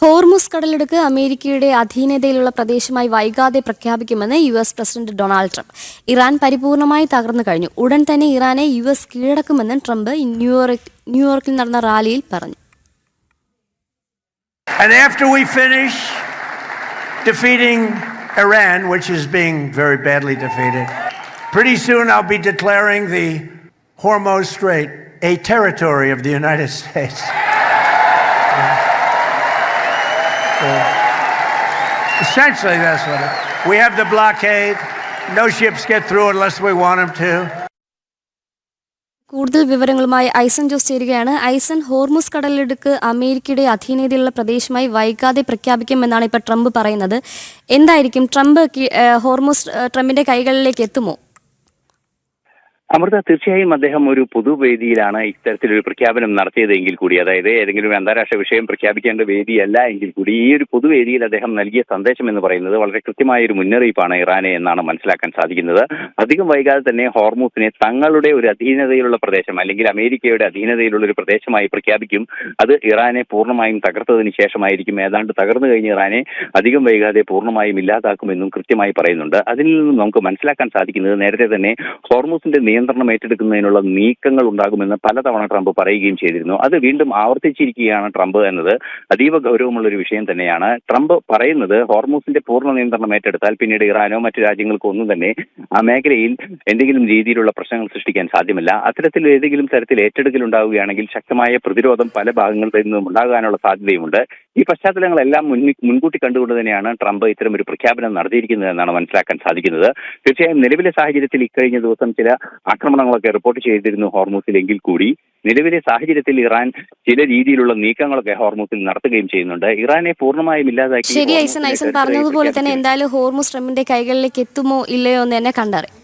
Hormuz കടലിടുക്ക് അമേരിക്കയുടെ അധീനതയിലുള്ള പ്രദേശമായി വൈകാതെ പ്രഖ്യാപിക്കുമെന്ന് US president Donald Trump. Iran പരിപൂർണമായി തകർന്നു കഴിഞ്ഞു. ഉടൻ തന്നെ ഇറാനെ യുഎസ് കീഴടക്കുമെന്നും ട്രംപ് ന്യൂയോർക്കിൽ നടന്ന റാലിയിൽ പറഞ്ഞു. And after we finish defeating Iran, which is being very badly defeated, pretty soon I'll be declaring the Hormuz Strait a territory of the United States. Essentially, that's what it is. We have the blockade. No ships get through unless we want them to. കൂടുതൽ വിവരങ്ങളുമായി ഐസൻ ജോസ് ചേരുകയാണ്. ഐസൻ, Hormuz കടലിടുക്ക് അമേരിക്കയുടെ അധീനതയിലുള്ള പ്രദേശമായി വൈകാതെ പ്രഖ്യാപിക്കുമെന്നാണ് ഇപ്പോൾ Trump പറയുന്നത്. എന്തായിരിക്കും ഹോർമുസ് ട്രംപിന്റെ കൈകളിലേക്ക് എത്തുമോ? അമൃത, തീർച്ചയായും അദ്ദേഹം ഒരു പൊതുവേദിയിലാണ് ഇത്തരത്തിലൊരു പ്രഖ്യാപനം നടത്തിയതെങ്കിൽ കൂടി, അതായത് ഏതെങ്കിലും അന്താരാഷ്ട്ര വിഷയം പ്രഖ്യാപിക്കേണ്ട വേദിയല്ല എങ്കിൽ കൂടി ഈ ഒരു പൊതുവേദിയിൽ അദ്ദേഹം നൽകിയ സന്ദേശം എന്ന് പറയുന്നത് വളരെ കൃത്യമായ ഒരു മുന്നറിയിപ്പാണ് ഇറാനെ എന്നാണ് മനസ്സിലാക്കാൻ സാധിക്കുന്നത്. അധികം വൈകാതെ തന്നെ ഹോർമുസിനെ തങ്ങളുടെ ഒരു അധീനതയിലുള്ള പ്രദേശം, അല്ലെങ്കിൽ അമേരിക്കയുടെ അധീനതയിലുള്ള ഒരു പ്രദേശമായി പ്രഖ്യാപിക്കും. അത് ഇറാനെ പൂർണ്ണമായും തകർത്തതിന് ശേഷമായിരിക്കും. ഏതാണ്ട് തകർന്നു കഴിഞ്ഞ ഇറാനെ അധികം വൈകാതെ പൂർണ്ണമായും ഇല്ലാതാക്കുമെന്നും കൃത്യമായി പറയുന്നുണ്ട്. അതിൽ നിന്നും നമുക്ക് മനസ്സിലാക്കാൻ സാധിക്കുന്നത് നേരത്തെ തന്നെ ഹോർമുസിന്റെ നിയന്ത്രണം ഏറ്റെടുക്കുന്നതിനുള്ള നീക്കങ്ങൾ ഉണ്ടാകുമെന്ന് പലതവണ ട്രംപ് പറയുകയും ചെയ്തിരുന്നു. അത് വീണ്ടും ആവർത്തിച്ചിരിക്കുകയാണ് ട്രംപ് എന്നത് അതീവ ഗൗരവമുള്ള ഒരു വിഷയം തന്നെയാണ്. ട്രംപ് പറയുന്നത് ഹോർമുസിന്റെ പൂർണ്ണ നിയന്ത്രണം ഏറ്റെടുത്താൽ പിന്നീട് ഇറാനോ മറ്റു രാജ്യങ്ങൾക്കോ ഒന്നും തന്നെ ആ മേഖലയിൽ എന്തെങ്കിലും രീതിയിലുള്ള പ്രശ്നങ്ങൾ സൃഷ്ടിക്കാൻ സാധ്യമല്ല. അത്തരത്തിൽ ഏതെങ്കിലും തരത്തിൽ ഏറ്റെടുക്കൽ ഉണ്ടാവുകയാണെങ്കിൽ ശക്തമായ പ്രതിരോധം പല ഭാഗങ്ങളിൽ നിന്നും ഉണ്ടാകാനുള്ള സാധ്യതയുമുണ്ട്. ഈ പശ്ചാത്തലങ്ങളെല്ലാം മുൻകൂട്ടി കണ്ടുകൊണ്ട് തന്നെയാണ് ട്രംപ് ഇത്തരം ഒരു പ്രഖ്യാപനം നടത്തിയിരിക്കുന്നത് എന്നാണ് മനസ്സിലാക്കാൻ സാധിക്കുന്നത്. തീർച്ചയായും നിലവിലെ സാഹചര്യത്തിൽ ഇക്കഴിഞ്ഞ ദിവസം ചില ആക്രമണങ്ങളൊക്കെ റിപ്പോർട്ട് ചെയ്തിരുന്നു ഹോർമുസിലെങ്കിൽ കൂടി നിലവിലെ സാഹചര്യത്തിൽ ഇറാൻ ചില രീതിയിലുള്ള നീക്കങ്ങളൊക്കെ ഹോർമുസിൽ നടത്തുകയും ചെയ്യുന്നുണ്ട്. ഇറാനെ പൂർണ്ണമായും ഇല്ലാതാക്കി. ശരി ഐസൻ പറഞ്ഞതുപോലെ തന്നെ എന്തായാലും ഹോർമുസ് ട്രംപിന്റെ കൈകളിലേക്ക് എത്തുമോ ഇല്ലയോ എന്ന് തന്നെ കണ്ടറിയാം.